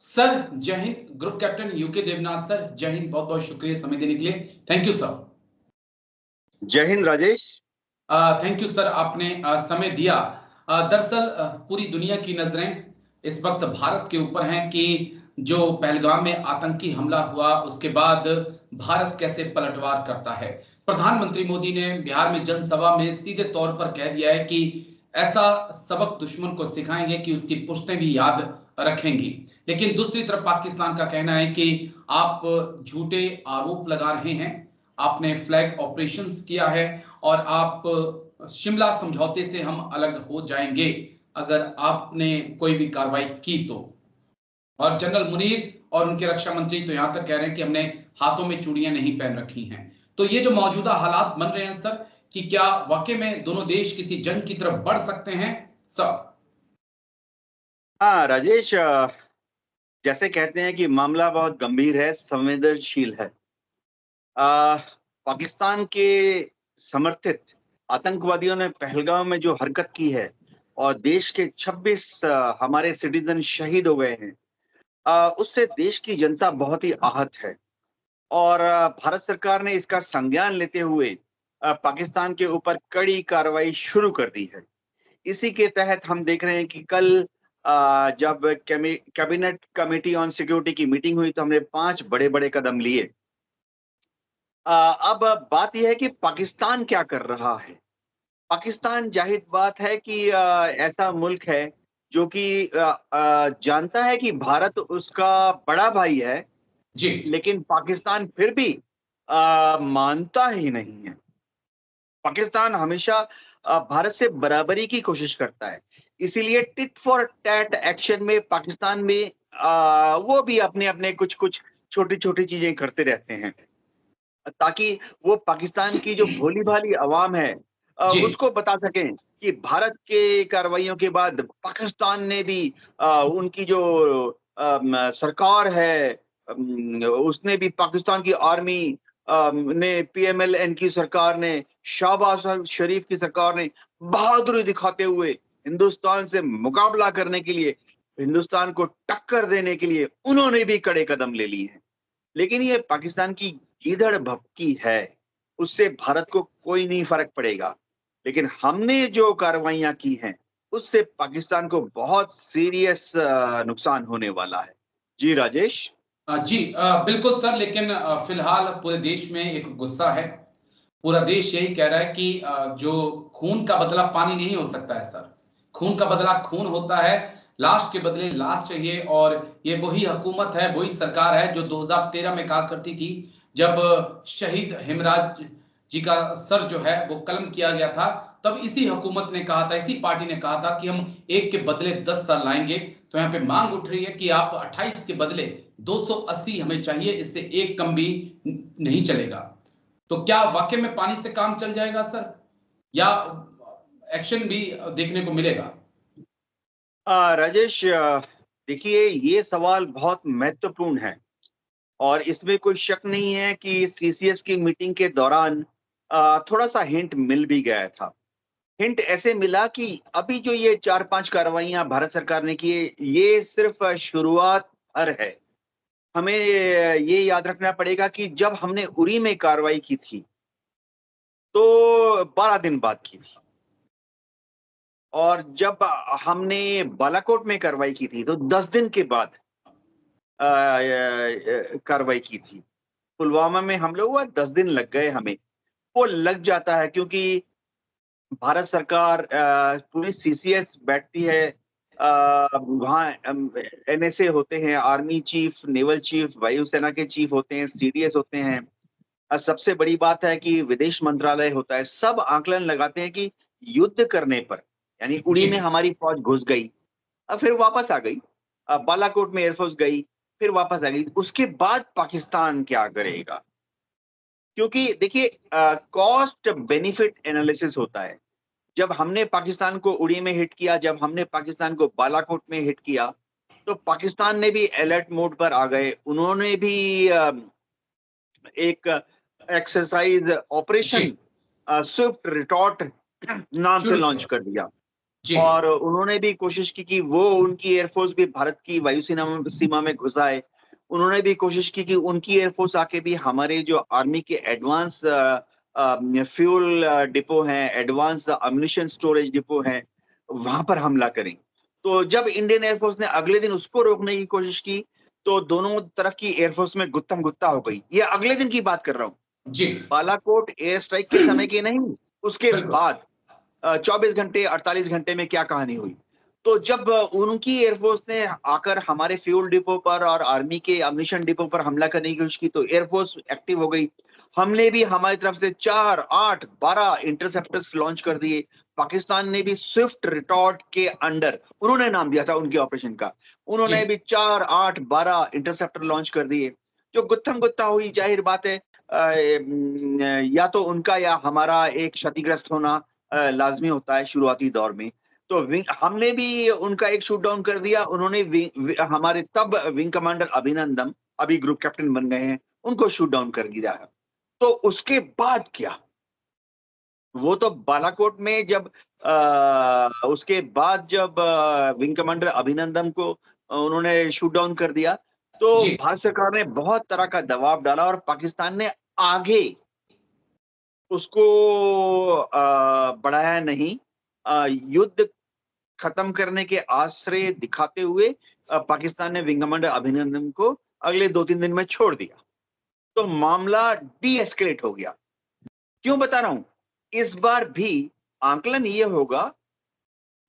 Sir Jai Hind. Group captain UK Devnath sir, Jai Hind. बहुत बहुत शुक्रिया समय देने के लिए। Thank you sir. Jai Hind Rajesh. Thank you sir, आपने समय दिया। दरअसल पूरी दुनिया की नजरें इस वक्त भारत के ऊपर हैं कि जो पहलगाम में आतंकी हमला हुआ उसके बाद भारत कैसे पलटवार करता है। प्रधानमंत्री मोदी ने बिहार में जनसभा में सीधे तौर पर कह दिया है कि ऐसा सबक दुश्मन को सिखाएंगे कि उसकी पुश्तें भी याद रखेंगी। लेकिन दूसरी तरफ पाकिस्तान का कहना है कि आप झूठे आरोप लगा रहे हैं, आपने फ्लैग ऑपरेशंस किया है और आप शिमला समझौते से हम अलग हो जाएंगे अगर आपने कोई भी कार्रवाई की तो। और जनरल मुनीर और उनके रक्षा मंत्री तो यहां तक कह रहे हैं कि हमने हाथों में चूड़ियां नहीं पहन रखी हैं। तो ये जो मौजूदा हालात बन रहे हैं सर, कि क्या वाकई में दोनों देश किसी जंग की तरफ बढ़ सकते हैं सर? हाँ राजेश, जैसे कहते हैं कि मामला बहुत गंभीर है, संवेदनशील है। पाकिस्तान के समर्थित आतंकवादियों ने पहलगाम में जो हरकत की है और देश के 26 हमारे सिटीजन शहीद हो गए हैं, उससे देश की जनता बहुत ही आहत है। और भारत सरकार ने इसका संज्ञान लेते हुए पाकिस्तान के ऊपर कड़ी कार्रवाई शुरू कर दी है। इसी के तहत हम देख रहे हैं कि कल जब कैबिनेट कमेटी ऑन सिक्योरिटी की मीटिंग हुई तो हमने 5 बड़े बड़े कदम लिए। अब बात यह है कि पाकिस्तान क्या कर रहा है। पाकिस्तान जाहिर बात है कि ऐसा मुल्क है जो कि जानता है कि भारत उसका बड़ा भाई है, जी। लेकिन पाकिस्तान फिर भी मानता ही नहीं है। पाकिस्तान हमेशा भारत से बराबरी की कोशिश करता है। इसीलिए टिट फॉर टैट एक्शन में पाकिस्तान में वो भी अपने अपने कुछ कुछ छोटी छोटी चीजें करते रहते हैं, ताकि वो पाकिस्तान की जो भोली भाली आवाम है जी। उसको बता सकें कि भारत के कार्रवाइयों के बाद पाकिस्तान ने भी उनकी जो सरकार है, उसने भी, पाकिस्तान की आर्मी ने, पीएमएलएन की सरकार ने, शहबाज शरीफ की सरकार ने बहादुरी दिखाते हुए हिंदुस्तान से मुकाबला करने के लिए, हिंदुस्तान को टक्कर देने के लिए उन्होंने भी कड़े कदम ले लिए हैं। लेकिन ये पाकिस्तान की गीदड़ भभकी है, उससे भारत को कोई नहीं फर्क पड़ेगा। लेकिन हमने जो कार्रवाइयां की हैं उससे पाकिस्तान को बहुत सीरियस नुकसान होने वाला है। जी राजेश। जी बिल्कुल सर। लेकिन फिलहाल पूरे देश में एक गुस्सा है। पूरा देश यही कह रहा है कि जो खून का बदला पानी नहीं हो सकता है सर। खून का बदला खून होता है, लाश के बदले लाश चाहिए। और ये वही हुकूमत है, वही सरकार है जो 2013 में कहा करती थी, जब शहीद हेमराज जी का सर जो है वो कलम किया गया था, तब इसी हुकूमत ने कहा था, इसी पार्टी ने कहा था कि हम एक के बदले 10 सर लाएंगे। तो यहाँ पे मांग उठ रही है कि आप 28 के बदले 280 हमें चाहिए, इससे एक कम भी नहीं चलेगा। तो क्या वाकई में पानी से काम चल जाएगा सर, या एक्शन भी देखने को मिलेगा? राजेश, देखिए ये सवाल बहुत महत्वपूर्ण है और इसमें कोई शक नहीं है कि सीसीएस की मीटिंग के दौरान थोड़ा सा हिंट मिल भी गया था। हिंट ऐसे मिला कि अभी जो ये 4-5 कार्रवाइयां भारत सरकार ने की है, ये सिर्फ शुरुआत भर है। हमें ये याद रखना पड़ेगा कि जब हमने उरी में कार्रवाई की थी तो 12 दिन बाद की थी, और जब हमने बालाकोट में कार्रवाई की थी तो 10 दिन के बाद कार्रवाई की थी। पुलवामा में हमला हुआ, 10 दिन लग गए हमें। वो लग जाता है क्योंकि भारत सरकार, पूरी सीसीएस बैठती है, वहाँ एनएसए होते हैं, आर्मी चीफ, नेवल चीफ, वायुसेना के चीफ होते हैं, सीडीएस होते हैं। सबसे बड़ी बात है कि विदेश मंत्रालय होता है। सब आकलन लगाते हैं कि युद्ध करने पर, यानी उड़ी जी। में हमारी फौज घुस गई, फिर वापस आ गई, बालाकोट में एयरफोर्स गई, फिर वापस आ गई, उसके बाद पाकिस्तान क्या करेगा? क्योंकि देखिए, कॉस्ट बेनिफिट एनालिसिस होता है। जब हमने पाकिस्तान को उड़ी में हिट किया, जब हमने पाकिस्तान को बालाकोट में हिट किया, तो पाकिस्तान ने भी अलर्ट मोड पर आ गए। उन्होंने भी एक एक्सरसाइज जी। ऑपरेशन स्विफ्ट रिटॉर्ट नाम से शुरू लॉन्च किया। कर दिया। जी। और उन्होंने भी कोशिश की कि वो उनकी एयरफोर्स भी भारत की वायुसेना सीमा में घुस आए। उन्होंने भी कोशिश की कि उनकी एयरफोर्स आके भी हमारे जो आर्मी के एडवांस फ्यूल डिपो हैं, एडवांस अम्यूनिशन स्टोरेज डिपो हैं, वहां पर हमला करें। तो जब इंडियन एयरफोर्स ने अगले दिन उसको रोकने की कोशिश की, तो दोनों तरफ की एयरफोर्स में गुत्थम गुत्ता हो गई। ये अगले दिन की बात कर रहा हूँ, जी। बालाकोट एयर स्ट्राइक के समय की नहीं, उसके बिल्कुल। बाद 24 घंटे 48 घंटे में क्या कहानी हुई। तो जब उनकी एयरफोर्स ने आकर हमारे फ्यूल डिपो पर और आर्मी के अम्यूनिशन डिपो पर हमला करने की कोशिश की, तो एयरफोर्स एक्टिव हो गई। हमने भी हमारी तरफ से 4, 8, 12 इंटरसेप्टर्स लॉन्च कर दिए। पाकिस्तान ने भी स्विफ्ट रिटॉर्ट के अंडर, उन्होंने नाम दिया था उनके ऑपरेशन का, जी। उन्होंने भी 4, 8, 12 इंटरसेप्टर लॉन्च कर दिए। जो गुत्थम गुत्ता हुई, जाहिर बात है या तो उनका या हमारा एक क्षतिग्रस्त होना लाजमी होता है शुरुआती दौर में। तो हमने भी उनका एक शूट डाउन कर दिया। उन्होंने हमारे तब विंग कमांडर अभिनंदन, अभी ग्रुप कैप्टन बन गए हैं, उनको शूट डाउन कर दिया है। तो उसके बाद क्या, वो तो बालाकोट में जब उसके बाद जब विंग कमांडर अभिनंदन को उन्होंने शूट डाउन कर दिया, तो जी। भारत सरकार ने बहुत तरह का दबाव डाला और पाकिस्तान ने आगे उसको बढ़ाया नहीं। युद्ध खत्म करने के आश्रय दिखाते हुए पाकिस्तान ने विंग कमांडर अभिनंदन को अगले 2-3 दिन में छोड़ दिया। तो मामला डी एस्केलेट हो गया। क्यों बता रहा हूं? इस बार भी आंकलन ये होगा,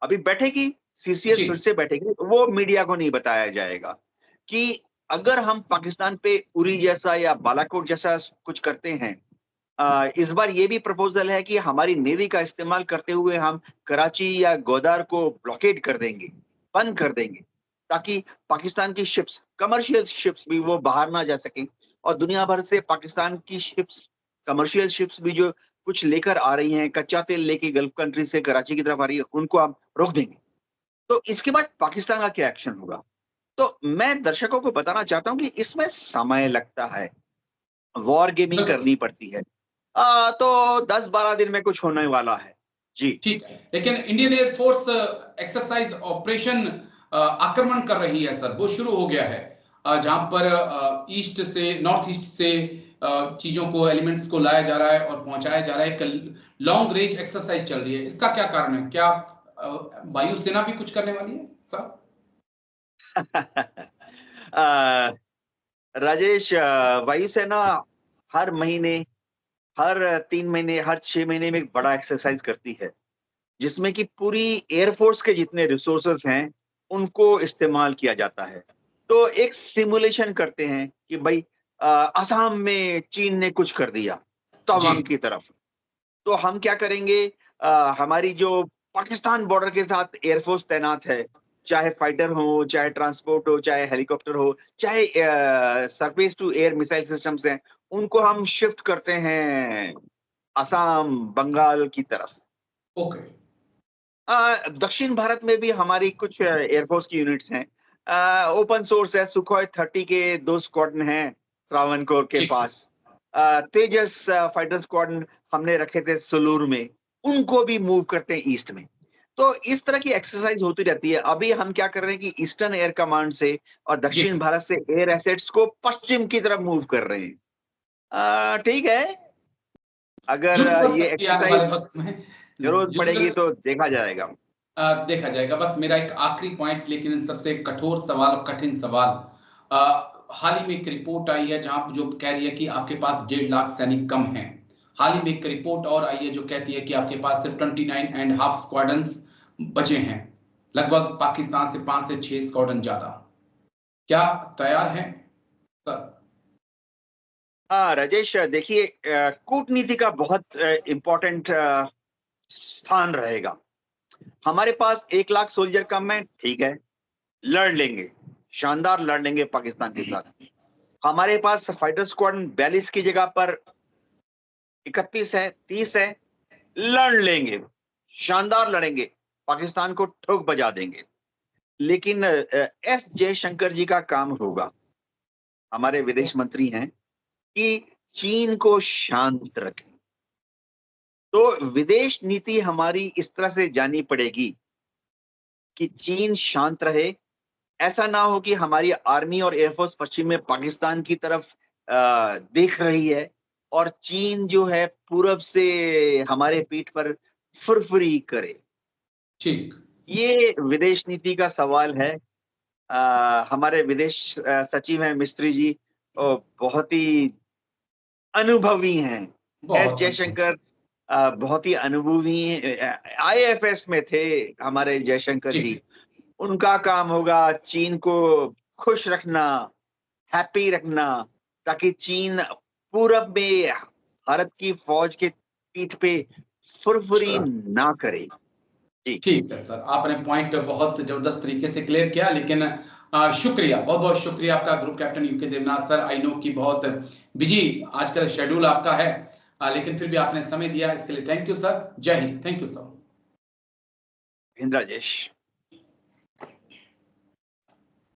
अभी बैठेगी सीसीएस, जी। फिर से बैठेगी, वो मीडिया को नहीं बताया जाएगा कि अगर हम पाकिस्तान पे उरी जैसा या बालाकोट जैसा कुछ करते हैं, इस बार ये भी प्रपोजल है कि हमारी नेवी का इस्तेमाल करते हुए हम कराची या गोदार को ब्लॉकेड कर देंगे, बंद कर देंगे, ताकि पाकिस्तान की शिप्स, कमर्शियल शिप्स भी वो बाहर ना जा सकें। और दुनिया भर से पाकिस्तान की शिप्स, कमर्शियल शिप्स भी जो कुछ लेकर आ रही हैं, कच्चा तेल लेके गल्फ कंट्री से कराची की तरफ आ रही है, उनको हम रोक देंगे। तो इसके बाद पाकिस्तान का क्या एक्शन होगा? तो मैं दर्शकों को बताना चाहता हूं कि इसमें समय लगता है, वॉर गेमिंग बिल्कुल। करनी पड़ती है। तो 10-12 दिन में कुछ होने वाला है। जी। ठीक है, लेकिन इंडियन एयरफोर्स एक्सरसाइज ऑपरेशन आक्रमण कर रही है सर, वो शुरू हो गया है। जहां पर ईस्ट से, नॉर्थ ईस्ट से चीजों को, एलिमेंट्स को लाया जा रहा है और पहुंचाया जा रहा है। एक लॉन्ग रेंज एक्सरसाइज चल रही है, इसका क्या कारण है? क्या वायुसेना भी कुछ करने वाली है सर? अ, राजेश, वायुसेना हर महीने, हर 3 महीने, हर 6 महीने में एक बड़ा एक्सरसाइज करती है, जिसमें कि पूरी एयरफोर्स के जितने रिसोर्सेज हैं, उनको इस्तेमाल किया जाता है। तो एक सिमुलेशन करते हैं कि भाई असम में चीन ने कुछ कर दिया, जी। तवांग की तरफ। तो हम क्या करेंगे, हमारी जो पाकिस्तान बॉर्डर के साथ एयरफोर्स तैनात है, चाहे फाइटर हो, चाहे ट्रांसपोर्ट हो, चाहे हेलीकॉप्टर हो, चाहे surface to air missile systems हैं, उनको हम शिफ्ट करते हैं असम, बंगाल की तरफ। ओके। दक्षिण भारत में भी हमारी कुछ एयरफोर्स की यूनिट्स हैं। ओपन सोर्स है, सुखोई 30 के 2 स्क्वाड्रन हैं त्रावणकोर के जी। पास। तेजस फाइटर स्क्वाड्रन हमने रखे थे सुलूर में, उनको भी मूव करते हैं ईस्ट में। तो इस तरह की एक्सरसाइज होती रहती है। अभी हम क्या कर रहे हैं कि ईस्टर्न एयर कमांड से और जी। दक्षिण भारत से एयर एसेट्स को पश्चिम की तरफ मूव कर रहे हैं। ठीक है, अगर युद्ध पड़ ये सकती है आने वाले एक्सरसाइज वक्त में। जरूरत पड़ेगी युद्ध तो देखा जाएगा। देखा जाएगा। बस मेरा एक आखिरी पॉइंट, लेकिन इन सबसे कठोर सवाल और कठिन सवाल। हाल ही में एक रिपोर्ट आई है जहां जो कह रही है कि आपके पास 1.5 लाख सैनिक कम हैं। हाल ही में एक रिपोर्ट और आई है जो कहती है कि आपके पास सिर्फ 29.5 स्क्वाड्रन्स बचे हैं, लगभग पाकिस्तान से 5 से 6 स्क्वाड्रन ज्यादा। क्या तैयार हैं सर? हाँ राजेश, देखिए, कूटनीति का बहुत इम्पोर्टेंट स्थान रहेगा। हमारे पास 1 लाख सोल्जर कम है, ठीक है, लड़ लेंगे, शानदार लड़ लेंगे पाकिस्तान के साथ। हमारे पास फाइटर स्क्वाड्रन 42 की जगह पर 31 है, 30 है, लड़ लेंगे, शानदार लड़ेंगे, पाकिस्तान को ठोक बजा देंगे। लेकिन एस जयशंकर जी का काम होगा, हमारे विदेश मंत्री हैं, कि चीन को शांत रखें। तो विदेश नीति हमारी इस तरह से जानी पड़ेगी कि चीन शांत रहे, ऐसा ना हो कि हमारी आर्मी और एयरफोर्स पश्चिम में पाकिस्तान की तरफ देख रही है और चीन जो है पूरब से हमारे पीठ पर फुरफुरी करे। ठीक। ये विदेश नीति का सवाल है। हमारे विदेश सचिव हैं मिस्त्री जी, बहुत ही अनुभवी हैं। एस बहुत जयशंकर बहुत ही अनुभवी आईएफएस में थे हमारे जयशंकर जी। ठीक। उनका काम होगा चीन को खुश रखना, हैप्पी रखना, ताकि चीन पूरब में भारत की फौज के पीठ पे फुरफुरी चुरा। ना करे। जी ठीक है सर, आपने पॉइंट बहुत जबरदस्त तरीके से क्लियर किया, लेकिन शुक्रिया, बहुत बहुत शुक्रिया आपका group captain UK Devnath sir. I know कि बहुत बिजी आजकल शेड्यूल आपका है, लेकिन फिर भी आपने समय दिया, इसके लिए thank you sir. Jai Hind. Thank you sir. Hind Rajesh.